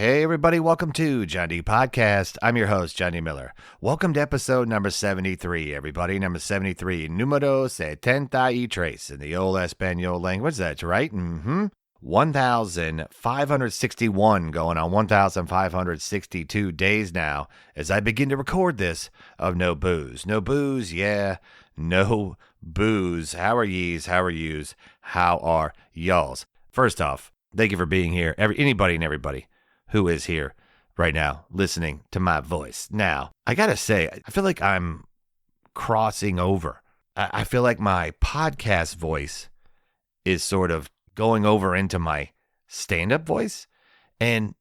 Hey everybody, welcome to Jon D Podcast. I'm your host, Jon D Miller. Welcome to episode number 73, everybody. Number 73, numero 73 in the old Espanol language. That's right. 1,561 going on 1,562 days now as I begin to record this of no booze. No booze, yeah, no booze. How are ye's? How are you's? How are y'all's? First off, thank you for being here. Anybody and everybody who is here right now listening to my voice. Now, I gotta say, I feel like I'm crossing over. I feel like my podcast voice is sort of going over into my stand-up voice. And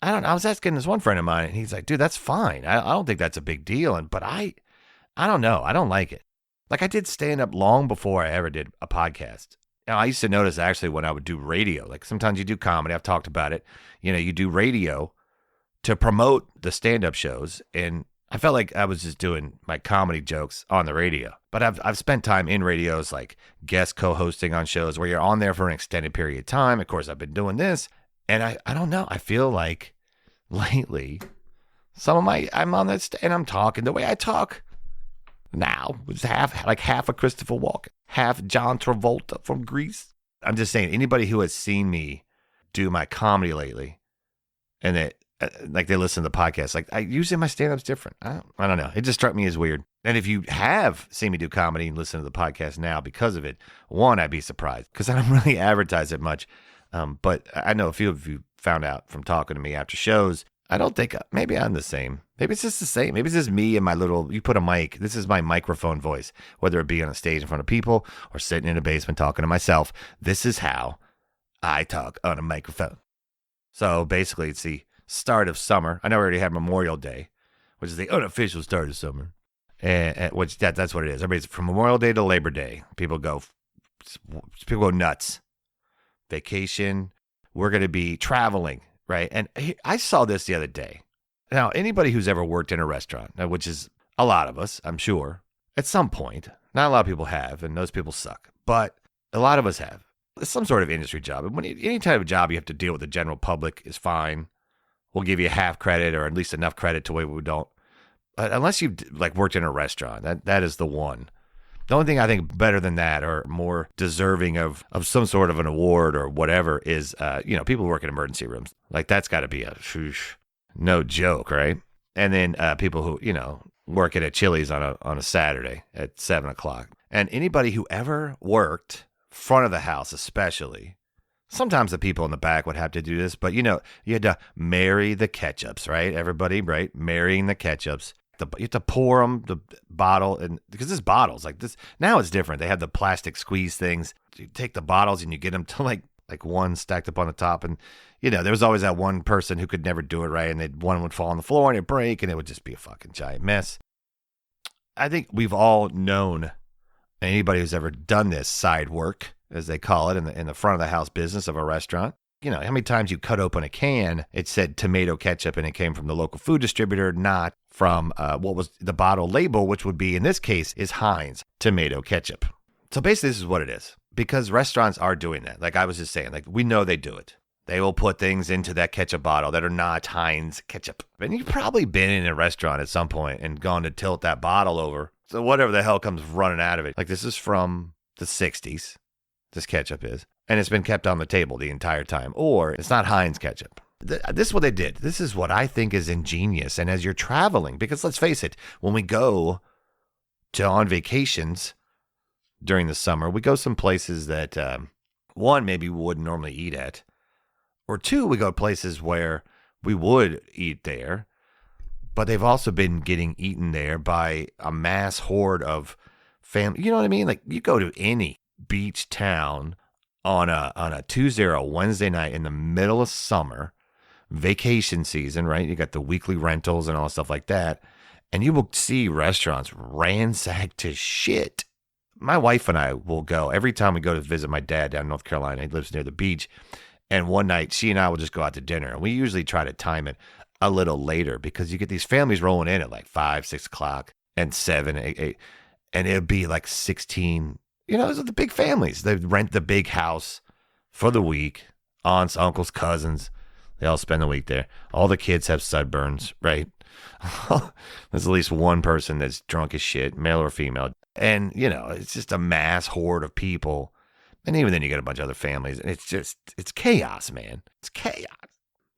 I don't know, I was asking this one friend of mine, and he's like, dude, that's fine. I don't think that's a big deal. But I don't know. I don't like it. Like, I did stand-up long before I ever did a podcast. Now, I used to notice actually when I would do radio, like sometimes you do comedy, I've talked about it, you do radio to promote the stand-up shows, and I felt like I was just doing my comedy jokes on the radio. But I've spent time in radios, like guest co-hosting on shows where you're on there for an extended period of time. Of course, I've been doing this, and I don't know, I feel like lately, I'm on this, and I'm talking the way I talk now was half a Christopher Walken, half John Travolta from Grease. I'm just saying, anybody who has seen me do my comedy lately, and that they listen to the podcast, like usually my stand-up's different. I don't know. It just struck me as weird. And if you have seen me do comedy and listen to the podcast now because of it, one, I'd be surprised because I don't really advertise it much. But I know a few of you found out from talking to me after shows. I don't think, maybe I'm the same. Maybe it's just the same. Maybe it's just me and my you put a mic. This is my microphone voice, whether it be on a stage in front of people or sitting in a basement talking to myself. This is how I talk on a microphone. So basically, it's the start of summer. I know we already had Memorial Day, which is the unofficial start of summer. And which that's what it is. Everybody's from Memorial Day to Labor Day. People go nuts. Vacation. We're going to be traveling. Right. And I saw this the other day. Now, anybody who's ever worked in a restaurant, which is a lot of us, I'm sure, at some point, not a lot of people have, and those people suck, but a lot of us have. It's some sort of industry job. And any type of job you have to deal with the general public is fine. We'll give you half credit or at least enough credit to where we don't. Unless you've worked in a restaurant, that is the one. The only thing I think better than that or more deserving of some sort of an award or whatever is, people who work in emergency rooms. Like, that's got to be no joke, right? And then people who, work at a Chili's on a Saturday at 7 o'clock. And anybody who ever worked front of the house especially, sometimes the people in the back would have to do this, but, you had to marry the ketchups, right? Everybody, right? Marrying the ketchups. You have to pour them, the bottle, and because this bottles like this now it's different. They have the plastic squeeze things. You take the bottles and you get them to like one stacked up on the top, and there was always that one person who could never do it right, and one would fall on the floor and it'd break, and it would just be a fucking giant mess. I think we've all known anybody who's ever done this side work, as they call it, in the front of the house business of a restaurant. How many times you cut open a can, it said tomato ketchup, and it came from the local food distributor, not from what was the bottle label, which would be, in this case, is Heinz tomato ketchup. So basically, this is what it is. Because restaurants are doing that. Like I was just saying, we know they do it. They will put things into that ketchup bottle that are not Heinz ketchup. And you've probably been in a restaurant at some point and gone to tilt that bottle over. So whatever the hell comes running out of it. Like, this is from the 60s. This ketchup is. And it's been kept on the table the entire time. Or it's not Heinz ketchup. This is what they did. This is what I think is ingenious. And as you're traveling, because let's face it, when we go on vacations during the summer, we go some places that, one, maybe we wouldn't normally eat at. Or two, we go places where we would eat there. But they've also been getting eaten there by a mass horde of family. You know what I mean? Like, you go to any beach town on a Tuesday or a Wednesday night in the middle of summer, vacation season, right? You got the weekly rentals and all stuff like that. And you will see restaurants ransacked to shit. My wife and I will go every time we go to visit my dad down in North Carolina. He lives near the beach. And one night, she and I will just go out to dinner. And we usually try to time it a little later because you get these families rolling in at like 5, 6 o'clock and 7, 8. And it'd be like 16. Those are the big families. They rent the big house for the week. Aunts, uncles, cousins. They all spend the week there. All the kids have sunburns, right? There's at least one person that's drunk as shit, male or female. And, it's just a mass horde of people. And even then you get a bunch of other families. And it's chaos, man. It's chaos.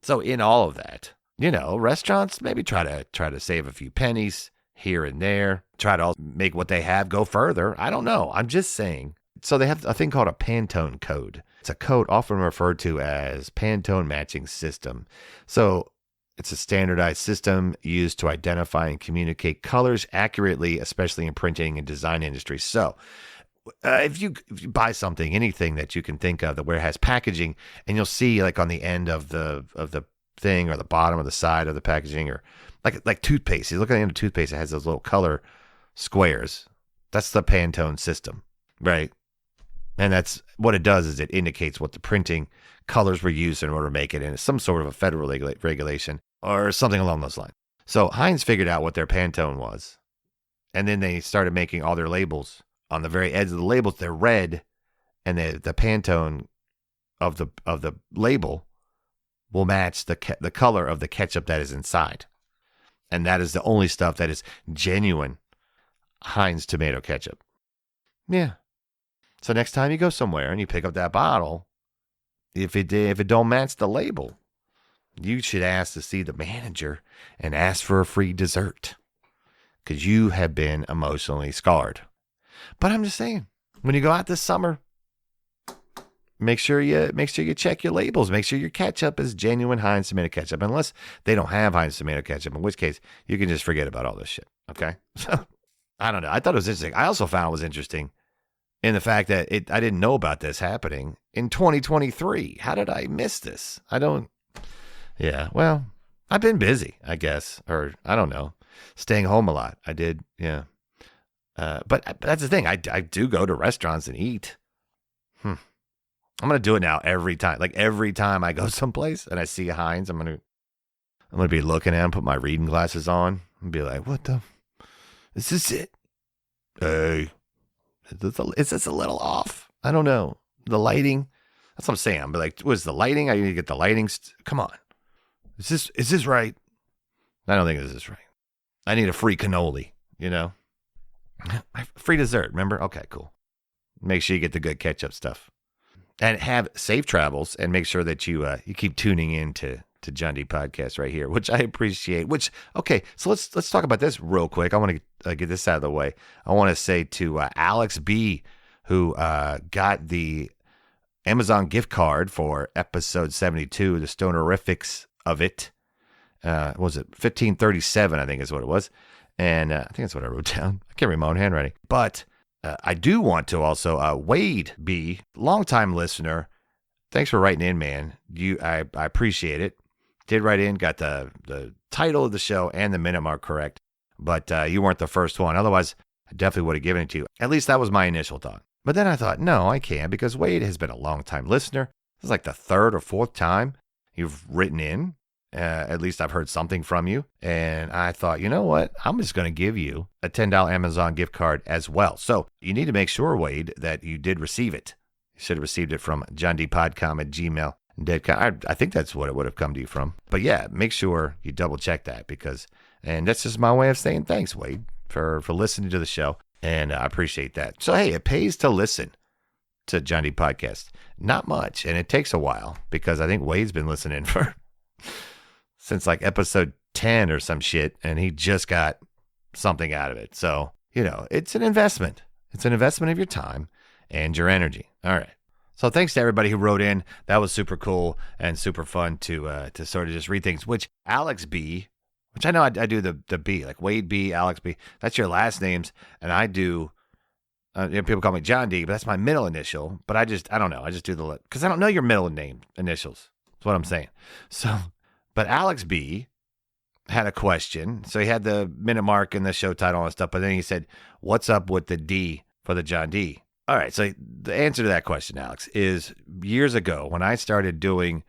So in all of that, restaurants maybe try to save a few pennies here and there. Try to make what they have go further. I don't know. I'm just saying. So they have a thing called a Pantone code. It's a code often referred to as Pantone matching system. So it's a standardized system used to identify and communicate colors accurately, especially in printing and design industries. So if you buy something, anything that you can think of that where it has packaging, and you'll see like on the end of the thing or the bottom or the side of the packaging, or like toothpaste. You look at the end of toothpaste, it has those little color squares. That's the Pantone system, right? And that's what it does is it indicates what the printing colors were used in order to make it. And it's some sort of a federal regulation or something along those lines. So Heinz figured out what their Pantone was. And then they started making all their labels. On the very edge of the labels, they're red. And the Pantone of the label will match the color of the ketchup that is inside. And that is the only stuff that is genuine Heinz tomato ketchup. Yeah. So next time you go somewhere and you pick up that bottle, if it don't match the label, you should ask to see the manager and ask for a free dessert, because you have been emotionally scarred. But I'm just saying, when you go out this summer, make sure you check your labels. Make sure your ketchup is genuine Heinz tomato ketchup, unless they don't have Heinz tomato ketchup, in which case you can just forget about all this shit. Okay, so I don't know. I thought it was interesting. I also found it was interesting in the fact that I didn't know about this happening in 2023. How did I miss this? Yeah, well, I've been busy, I guess, or I don't know, staying home a lot. I did, yeah. But that's the thing. I do go to restaurants and eat. I'm going to do it now every time. Like every time I go someplace and I see a Heinz, I'm going to be looking at them, put my reading glasses on and be like, is this it? Hey. Is this a little off? I don't know. The lighting. That's what I'm saying. But like, was the lighting? I need to get the lighting. Come on. Is this right? I don't think this is right. I need a free cannoli, Free dessert, remember? Okay, cool. Make sure you get the good ketchup stuff. And have safe travels, and make sure that you keep tuning in to Jon D podcast right here, which I appreciate. Okay, so let's talk about this real quick. I want to get this out of the way. I want to say to Alex B, who got the Amazon gift card for episode 72, the stonerifics of it. Was it 1537? I think is what it was, and I think that's what I wrote down. I can't read my own handwriting, but I do want to also Wade B, longtime listener. Thanks for writing in, man. I appreciate it. Did write in, got the title of the show and the minute mark correct, but you weren't the first one. Otherwise, I definitely would have given it to you. At least that was my initial thought. But then I thought, no, I can't, because Wade has been a long-time listener. This is like the third or fourth time you've written in. At least I've heard something from you. And I thought, you know what? I'm just going to give you a $10 Amazon gift card as well. So you need to make sure, Wade, that you did receive it. You should have received it from jondpodcom@gmail.com. I think that's what it would have come to you from. But yeah, make sure you double check that, and that's just my way of saying thanks, Wade, for listening to the show. And I appreciate that. So, hey, it pays to listen to Jon D podcast. Not much. And it takes a while, because I think Wade's been listening since like episode 10 or some shit. And he just got something out of it. So, it's an investment. It's an investment of your time and your energy. All right. So thanks to everybody who wrote in. That was super cool and super fun to sort of just read things. Which Alex B, which I know I do the B, like Wade B, Alex B. That's your last names, and I do. People call me Jon D, but that's my middle initial. But I don't know. I just do because I don't know your middle name initials. That's what I'm saying. So, but Alex B had a question. So he had the minute mark and the show title and stuff. But then he said, "What's up with the D for the Jon D?" All right, so the answer to that question, Alex, is years ago when I started doing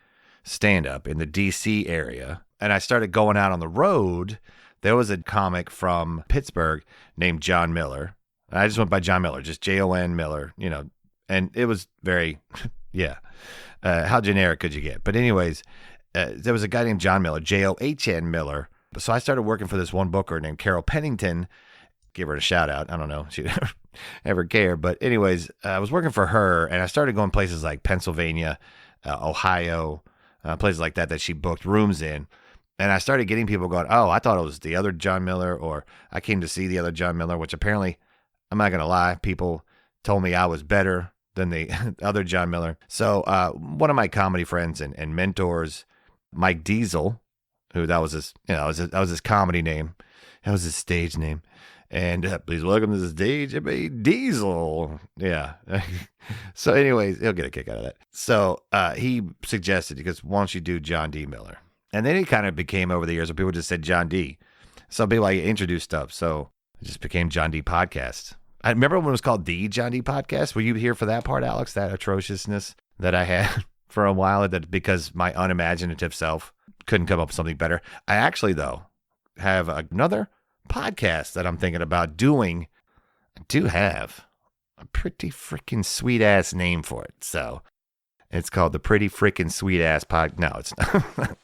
stand-up in the D.C. area, and I started going out on the road, there was a comic from Pittsburgh named John Miller. I just went by John Miller, just Jon Miller, and it was very, yeah. How generic could you get? But anyways, there was a guy named John Miller, John Miller. So I started working for this one booker named Carol Pennington. Give her a shout out. I don't know if she'd ever care. But anyways, I was working for her, and I started going places like Pennsylvania, Ohio, places like that she booked rooms in. And I started getting people going, oh, I thought it was the other John Miller, or I came to see the other John Miller, which apparently, I'm not going to lie, people told me I was better than the other John Miller. So one of my comedy friends and mentors, Mike Diesel, who that was his, that was his comedy name. That was his stage name. And please welcome to the stage, Diesel. Yeah. So anyways, he'll get a kick out of that. So he suggested, because why don't you do Jon D. Miller? And then it kind of became over the years where people just said Jon D. Some people like introduced stuff. So it just became Jon D. Podcast. I remember when it was called the Jon D. Podcast. Were you here for that part, Alex? That atrociousness that I had for a while, that because my unimaginative self couldn't come up with something better. I actually, though, have another podcast that I'm thinking about doing. I do have a pretty freaking sweet ass name for it. So it's called the Pretty Freaking Sweet Ass Pod. No, it's not.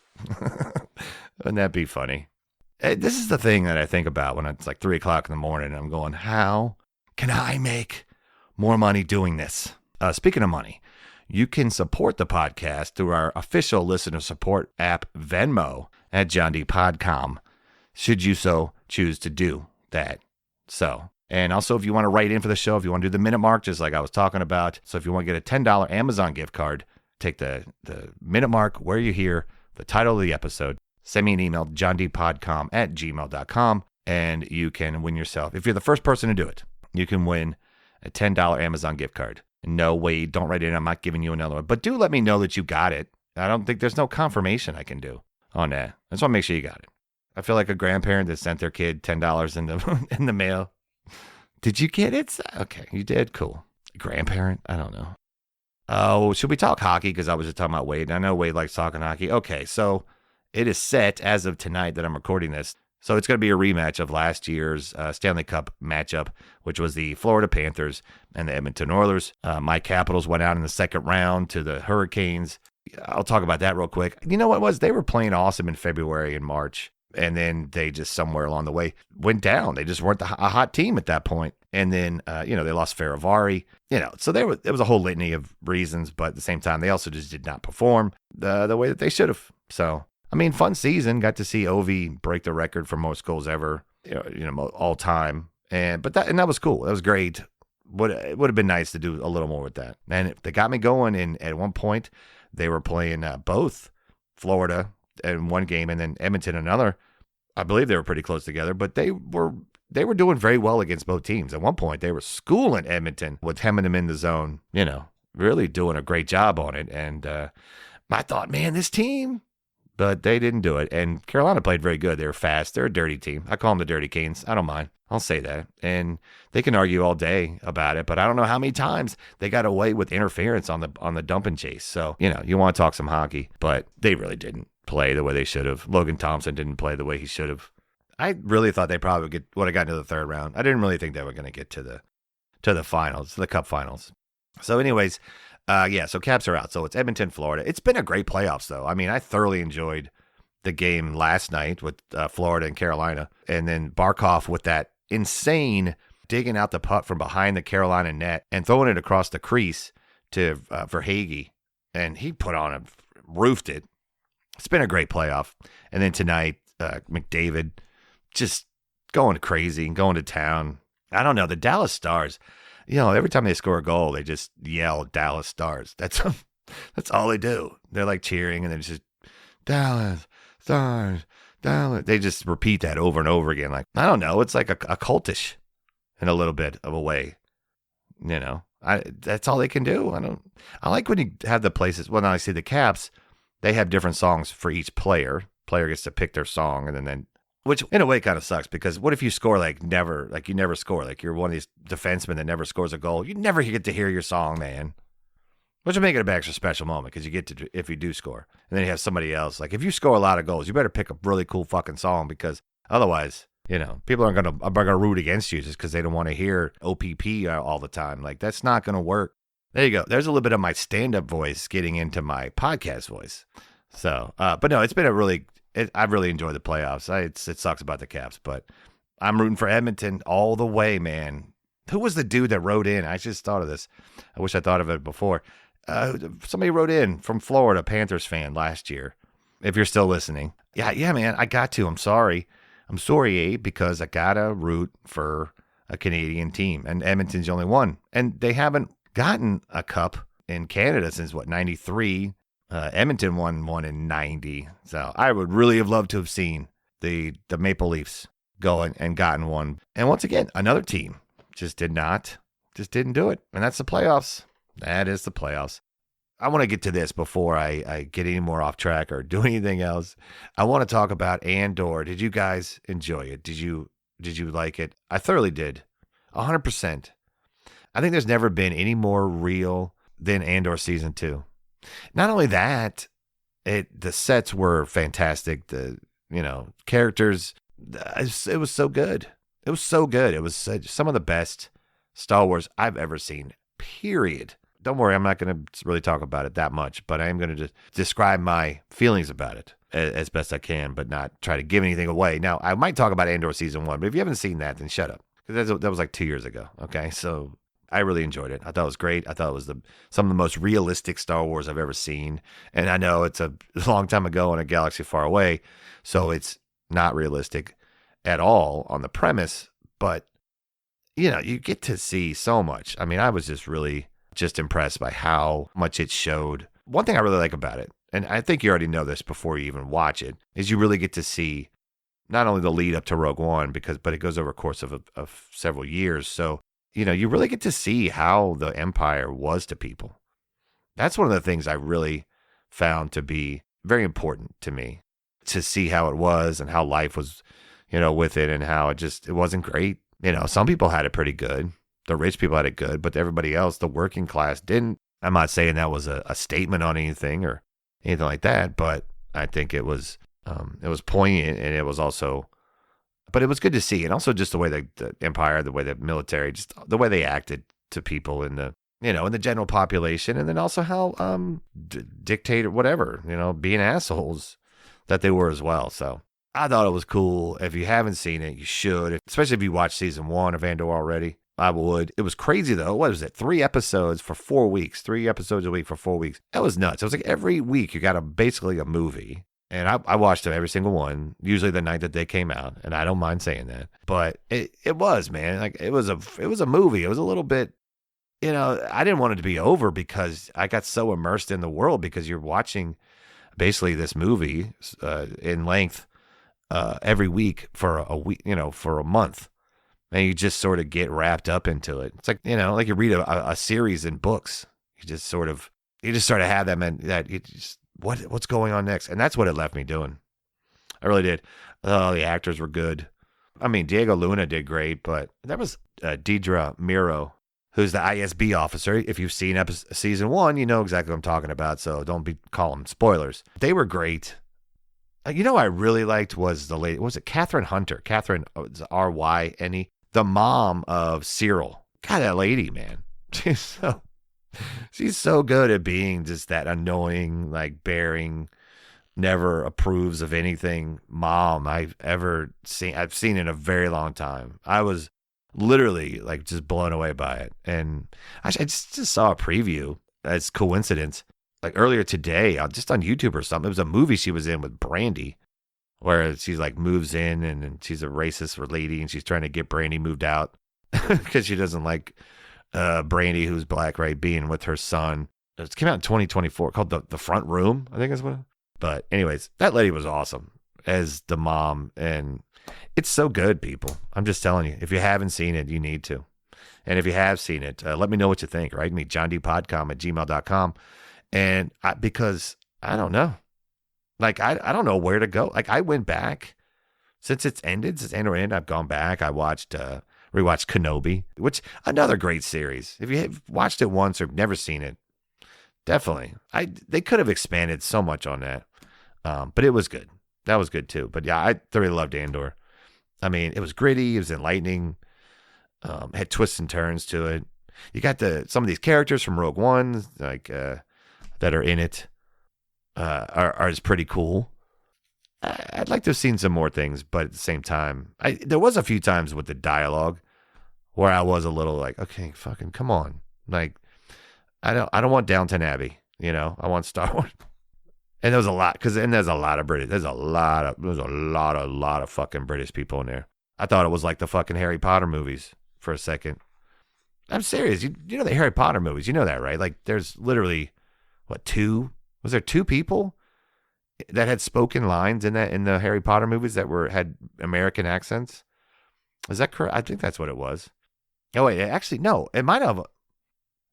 Wouldn't that be funny? This is the thing that I think about when it's like 3 o'clock in the morning and I'm going, how can I make more money doing this? Speaking of money, you can support the podcast through our official listener support app, Venmo, at Jon D Podcom, should you so choose to do that. So, and also if you want to write in for the show, if you want to do the minute mark, just like I was talking about. So if you want to get a $10 Amazon gift card, take the minute mark where you hear the title of the episode, send me an email, jondpodcom@gmail.com, and you can win yourself. If you're the first person to do it, you can win a $10 Amazon gift card. No, wait, don't write it in. I'm not giving you another one. But do let me know that you got it. I don't think there's no confirmation I can do on that. I just want to make sure you got it. I feel like a grandparent that sent their kid $10 in the mail. Did you get it? Okay, you did? Cool. Grandparent? I don't know. Oh, should we talk hockey? Because I was just talking about Wade. I know Wade likes talking hockey. Okay, so it is set as of tonight that I'm recording this. So it's going to be a rematch of last year's Stanley Cup matchup, which was the Florida Panthers and the Edmonton Oilers. My Capitals went out in the second round to the Hurricanes. I'll talk about that real quick. You know what it was? They were playing awesome in February and March, and then they just somewhere along the way went down. They just weren't a hot team at that point. And then, they lost Faravari. So there was a whole litany of reasons, but at the same time, they also just did not perform the way that they should have. So, I mean, fun season. Got to see Ovi break the record for most goals ever, all time. And that was cool. That was great. It would have been nice to do a little more with that. And they got me going. And at one point, they were playing both Florida in one game and then Edmonton another. I believe they were pretty close together, but they were doing very well against both teams. At one point, they were schooling Edmonton with hemming them in the zone, really doing a great job on it. And I thought, man, this team, but they didn't do it. And Carolina played very good. They were fast. They're a dirty team. I call them the Dirty Canes. I don't mind. I'll say that. And they can argue all day about it, but I don't know how many times they got away with interference on the dump and chase. So, you want to talk some hockey, but they really didn't play the way they should have. Logan Thompson didn't play the way he should have. I really thought they probably would have gotten to the third round. I didn't really think they were going to get to the finals, the Cup Finals. So anyways, so Caps are out. So it's Edmonton, Florida. It's been a great playoffs, though. I mean, I thoroughly enjoyed the game last night with Florida and Carolina. And then Barkov with that insane digging out the puck from behind the Carolina net and throwing it across the crease to Verhaeghe. And he roofed it. It's been a great playoff. And then tonight, McDavid just going crazy and going to town. I don't know. The Dallas Stars, every time they score a goal, they just yell Dallas Stars. That's all they do. They're like cheering and then it's just Dallas Stars, Dallas. They just repeat that over and over again. Like, I don't know. It's like a cultish in a little bit of a way. That's all they can do. I like when you have the places. Well, now I see the Caps. They have different songs for each player. Player gets to pick their song, and then which in a way kind of sucks because what if you score you never score, like you're one of these defensemen that never scores a goal, you never get to hear your song, man. Which will make it a extra special moment because you get to if you do score, and then you have somebody else. Like if you score a lot of goals, you better pick a really cool fucking song because otherwise, people are gonna root against you just because they don't want to hear O.P.P. all the time. Like that's not gonna work. There you go. There's a little bit of my stand-up voice getting into my podcast voice. So, but no, it's been I've really enjoyed the playoffs. It sucks about the Caps, but I'm rooting for Edmonton all the way, man. Who was the dude that wrote in? I just thought of this. I wish I thought of it before. Somebody wrote in from Florida, Panthers fan last year. If you're still listening. Yeah, man, I got to. I'm sorry, Abe, because I gotta root for a Canadian team, and Edmonton's the only one. And they haven't gotten a cup in Canada since, 93? Edmonton won one in 90. So I would really have loved to have seen the Maple Leafs go and gotten one. And once again, another team just didn't do it. And that's the playoffs. That is the playoffs. I want to get to this before I get any more off track or do anything else. I want to talk about Andor. Did you guys enjoy it? Did you like it? I thoroughly did. 100%. I think there's never been any more real than Andor season 2. Not only that, the sets were fantastic. The characters, it was so good. It was so good. It was some of the best Star Wars I've ever seen. Period. Don't worry, I'm not going to really talk about it that much, but I am going to just describe my feelings about it as best I can, but not try to give anything away. Now, I might talk about Andor season 1, but if you haven't seen that, then shut up, because that was like 2 years ago. Okay, so I really enjoyed it. I thought it was great. I thought it was some of the most realistic Star Wars I've ever seen. And I know it's a long time ago in a galaxy far away, so it's not realistic at all on the premise, but you get to see so much. I mean, I was just impressed by how much it showed. One thing I really like about it, and I think you already know this before you even watch it, is you really get to see not only the lead up to Rogue One, but it goes over a course of several years. So, you really get to see how the Empire was to people. That's one of the things I really found to be very important to me, to see how it was and how life was, with it, and how it wasn't great. Some people had it pretty good. The rich people had it good, but everybody else, the working class, didn't. I'm not saying that was a statement on anything or anything like that, but I think it was poignant, and it was also, but it was good to see. And also just the way the Empire, the way the military, just the way they acted to people in the, in the general population. And then also how, dictator, whatever, being assholes that they were as well. So I thought it was cool. If you haven't seen it, you should, especially if you watched season 1 of Andor already. I would. It was crazy, though. What was it? 3 episodes for 4 weeks. 3 episodes a week for 4 weeks. That was nuts. It was like every week you got basically a movie. And I watched them every single one, usually the night that they came out. And I don't mind saying that. But it was, man. Like it was a movie. It was a little bit, I didn't want it to be over because I got so immersed in the world, because you're watching basically this movie in length every week for a week, for a month. And you just sort of get wrapped up into it. It's like, like you read a series in books. You just sort of have what's going on next? And that's what it left me doing. I really did. Oh, the actors were good. I mean, Diego Luna did great, but that was Deidre Miro, who's the ISB officer. If you've seen season 1, you know exactly what I'm talking about. So don't be calling spoilers. They were great. I really liked was the lady. Was it Catherine Hunter? Catherine Ryne, the mom of Cyril. God, that lady, man. She's so good at being just that annoying, like bearing, never approves of anything mom I've seen in a very long time. I was literally like just blown away by it. And I just saw a preview as coincidence, like earlier today, just on YouTube or something. It was a movie she was in with Brandy, where she's like moves in and she's a racist lady and she's trying to get Brandy moved out because she doesn't like Brandy, who's black, right, being with her son. It came out in 2024, called The Front Room, I think that's what. But anyways, that lady was awesome as the mom, and it's so good, people. I'm just telling you, if you haven't seen it, you need to. And if you have seen it, let me know what you think. Write me, jondpodcom@gmail.com. And because I don't know. Like, I don't know where to go. Like, I went back since Andor ended. I've gone back. I rewatched Kenobi, which another great series. If you have watched it once or never seen it, definitely. They could have expanded so much on that, but it was good. That was good too. But yeah, I thoroughly loved Andor. I mean, it was gritty. It was enlightening. Had twists and turns to it. You got some of these characters from Rogue One, like that are in it. are is pretty cool. I'd like to have seen some more things, but at the same time, there was a few times with the dialogue where I was a little like, okay, fucking come on, like I don't want Downton Abbey, I want Star Wars. And there was a lot, there's a lot of British, there's a lot of fucking British people in there. I thought it was like the fucking Harry Potter movies for a second. I'm serious. You know the Harry Potter movies, you know that, right? Like there's literally, was there two people that had spoken lines in the Harry Potter movies that had American accents? Is that correct? I think that's what it was. Oh wait, it might have.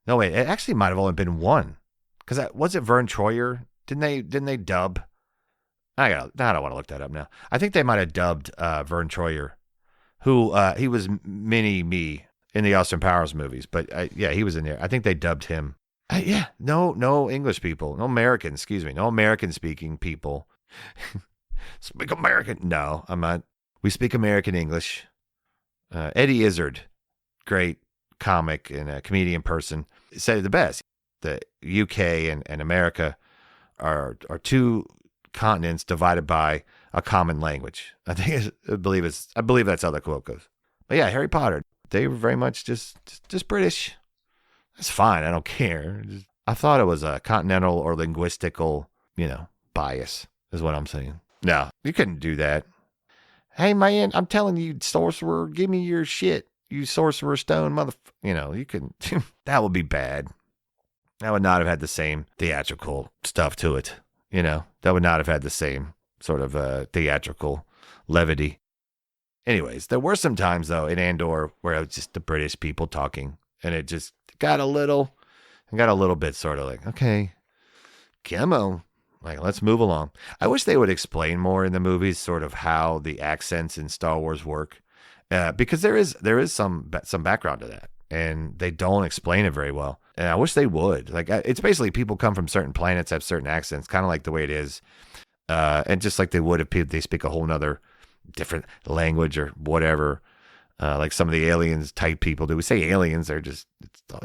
No wait, it actually might have only been one. Because was it Vern Troyer? Didn't they dub? I don't want to look that up now. I think they might have dubbed Vern Troyer, who he was Mini Me in the Austin Powers movies. But yeah, he was in there. I think they dubbed him. No English people, no Americans. Excuse me, no American speaking people. Speak American? No, I'm not. We speak American English. Eddie Izzard, great comic and a comedian person, said it the best. The UK and America are two continents divided by a common language. I believe that's how the quote goes. But yeah, Harry Potter, they were very much just British. That's fine. I don't care. I thought it was a continental or linguistical, bias is what I'm saying. No, you couldn't do that. Hey man, I'm telling you, sorcerer, give me your shit. You sorcerer stone you couldn't. That would be bad. That would not have had the same theatrical stuff to it. That would not have had the same sort of theatrical levity. Anyways, there were some times though in Andor where it was just the British people talking, and it just got a little bit sort of like, okay, come on, like let's move along. I wish they would explain more in the movies sort of how the accents in Star Wars work, because there is some background to that, and they don't explain it very well. And I wish they would. Like, it's basically people come from certain planets, have certain accents, kind of like the way it is. And just like they would if they speak a whole nother different language or whatever. Like some of the aliens type people do. We say aliens, they're just,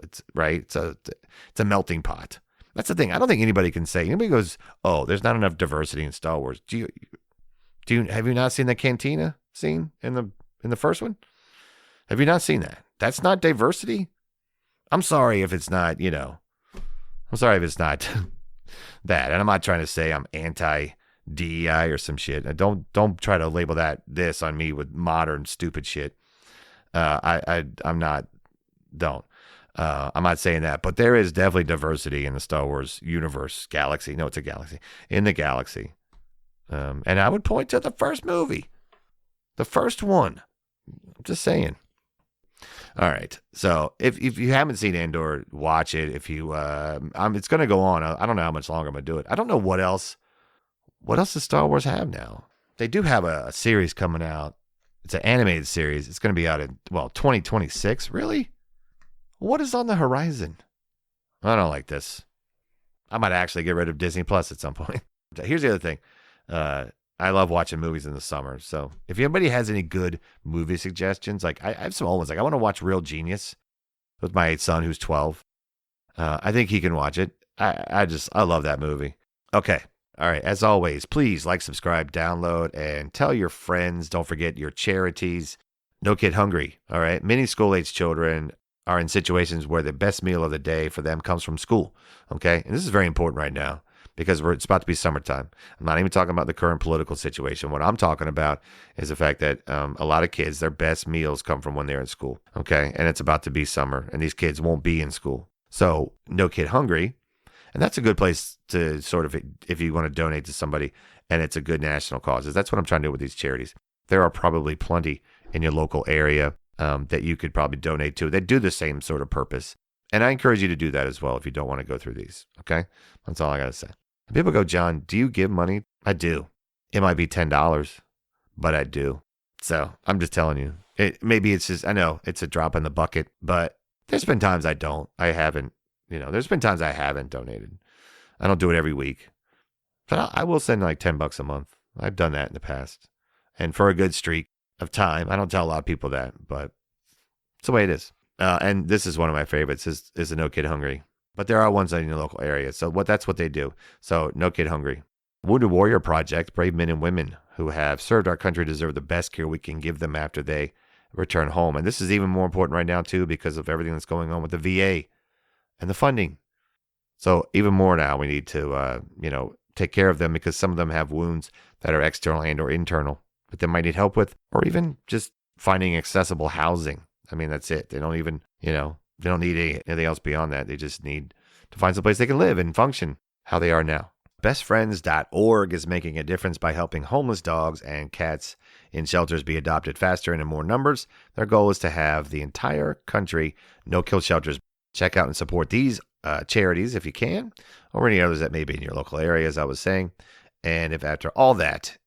it's right. It's a melting pot. That's the thing. I don't think anybody can say, anybody goes, oh, there's not enough diversity in Star Wars. Have you not seen the cantina scene in the first one? Have you not seen that? That's not diversity. I'm sorry if it's not, I'm sorry if it's not that. And I'm not trying to say I'm anti-DEI or some shit. Don't try to label this on me with modern stupid shit. I'm not saying that, but there is definitely diversity in the Star Wars universe, galaxy. No, it's a galaxy. In the galaxy. And I would point to the first movie. The first one. I'm just saying. All right. So if you haven't seen Andor, watch it. If you, it's going to go on. I don't know how much longer I'm going to do it. I don't know what else does Star Wars have now? They do have a series coming out. It's an animated series. It's going to be out in, 2026. Really? What is on the horizon? I don't like this. I might actually get rid of Disney Plus at some point. Here's the other thing. I love watching movies in the summer. So if anybody has any good movie suggestions, like I have some old ones. Like I want to watch Real Genius with my son who's 12. I think he can watch it. I love that movie. Okay. All right. As always, please like, subscribe, download, and tell your friends. Don't forget your charities. No Kid Hungry. All right. Many school-age children are in situations where the best meal of the day for them comes from school. Okay. And this is very important right now because it's about to be summertime. I'm not even talking about the current political situation. What I'm talking about is the fact that a lot of kids, their best meals come from when they're in school. Okay. And it's about to be summer and these kids won't be in school. So No Kid Hungry. And that's a good place to sort of, if you want to donate to somebody and it's a good national cause. That's what I'm trying to do with these charities. There are probably plenty in your local area that you could probably donate to that do the same sort of purpose. And I encourage you to do that as well if you don't want to go through these. Okay? That's all I got to say. People go, John, do you give money? I do. It might be $10, but I do. So I'm just telling you. Maybe it's just, I know it's a drop in the bucket, but there's been times I don't. I haven't. There's been times I haven't donated. I don't do it every week. But I will send like $10 a month. I've done that in the past. And for a good streak of time, I don't tell a lot of people that, but it's the way it is. And this is one of my favorites is the No Kid Hungry. But there are ones in your local area. So that's what they do. So no kid hungry. Wounded Warrior Project, brave men and women who have served our country deserve the best care we can give them after they return home. And this is even more important right now, too, because of everything that's going on with the VA and the funding. So even more now, we need to, take care of them because some of them have wounds that are external and or internal that they might need help with, or even just finding accessible housing. I mean, that's it. They don't even, they don't need anything else beyond that. They just need to find some place they can live and function how they are now. Bestfriends.org is making a difference by helping homeless dogs and cats in shelters be adopted faster and in more numbers. Their goal is to have the entire country no-kill shelters. Check out and support these charities if you can, or any others that may be in your local area, as I was saying. And if after all that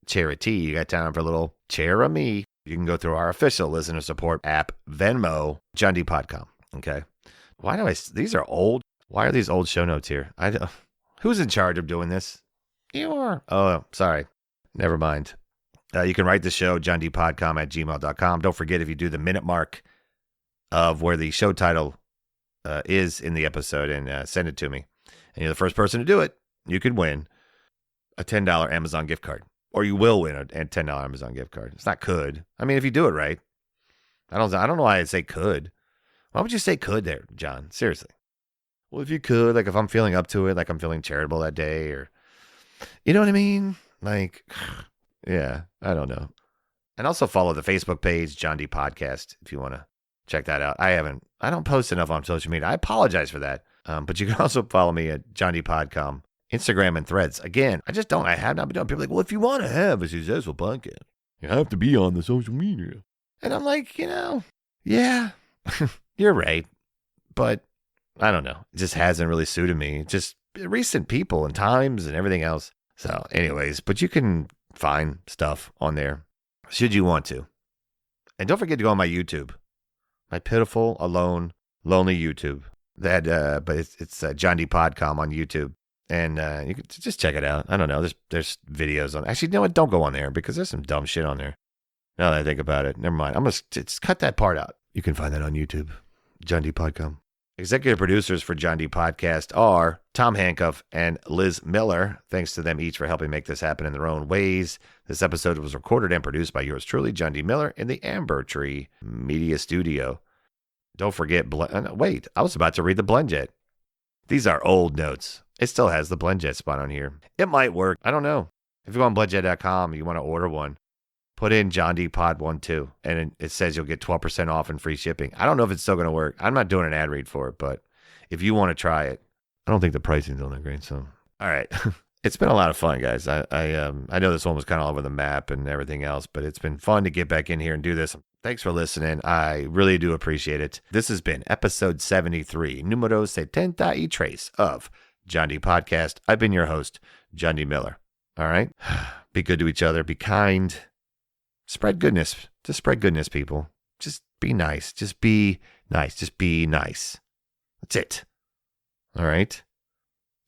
charity, you got time for a little chair-a-me, you can go through our official listener support app, Venmo, Jon D Podcom. Okay. These are old. Why are these old show notes here? Who's in charge of doing this? You are. Oh, sorry. Never mind. You can write the show, jondpodcom@gmail.com. Don't forget, if you do the minute mark of where the show title is in the episode and send it to me, and you're the first person to do it, you could win a $10 Amazon gift card. Or you will win a $10 Amazon gift card. It's not could. I mean, if you do it right. I don't know why I'd say could. Why would you say could there, John? Seriously. Well, if you could, like if I'm feeling up to it, like I'm feeling charitable that day, or, you know what I mean? Like, yeah, I don't know. And also follow the Facebook page, Jon D Podcast, if you want to check that out. I don't post enough on social media. I apologize for that. But you can also follow me at Jon D Podcom, Instagram and Threads. Again, I have not been doing. People are like, well, if you want to have a successful podcast, you have to be on the social media. And I'm like, yeah, you're right. But I don't know. It just hasn't really suited me. Just recent people and times and everything else. So anyways, but you can find stuff on there should you want to. And don't forget to go on my YouTube, my pitiful, alone, lonely YouTube. But it's Jon D Podcom on YouTube. And you can just check it out. I don't know. There's videos on. Actually, you know what? Don't go on there because there's some dumb shit on there. Now that I think about it, never mind. I'm gonna just cut that part out. You can find that on YouTube, Jon D Podcom. Executive producers for Jon D Podcast are Tom Handcuff and Liz Miller. Thanks to them each for helping make this happen in their own ways. This episode was recorded and produced by yours truly, Jon D Miller, in the Amber Tree Media Studio. Don't forget, wait, I was about to read the BlendJet. These are old notes. It still has the BlendJet spot on here. It might work. I don't know. If you go on blendjet.com, you want to order one, put in Jon D Pod 12, and it says you'll get 12% off and free shipping. I don't know if it's still going to work. I'm not doing an ad read for it, but if you want to try it, I don't think the pricing's on that great. So, all right. It's been a lot of fun, guys. I know this one was kind of all over the map and everything else, but it's been fun to get back in here and do this. Thanks for listening. I really do appreciate it. This has been episode 73, numero 73 of Jon D Podcast. I've been your host, Jon D Miller. All right? Be good to each other. Be kind. Spread goodness. Just spread goodness, people. Just be nice. Just be nice. Just be nice. That's it. All right?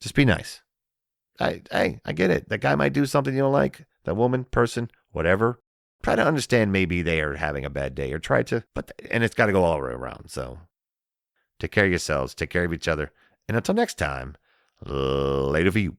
Just be nice. I get it. That guy might do something you don't like. That woman, person, whatever. Try to understand maybe they are having a bad day, or try to, and it's got to go all the way around. So take care of yourselves. Take care of each other. And until next time, later for you.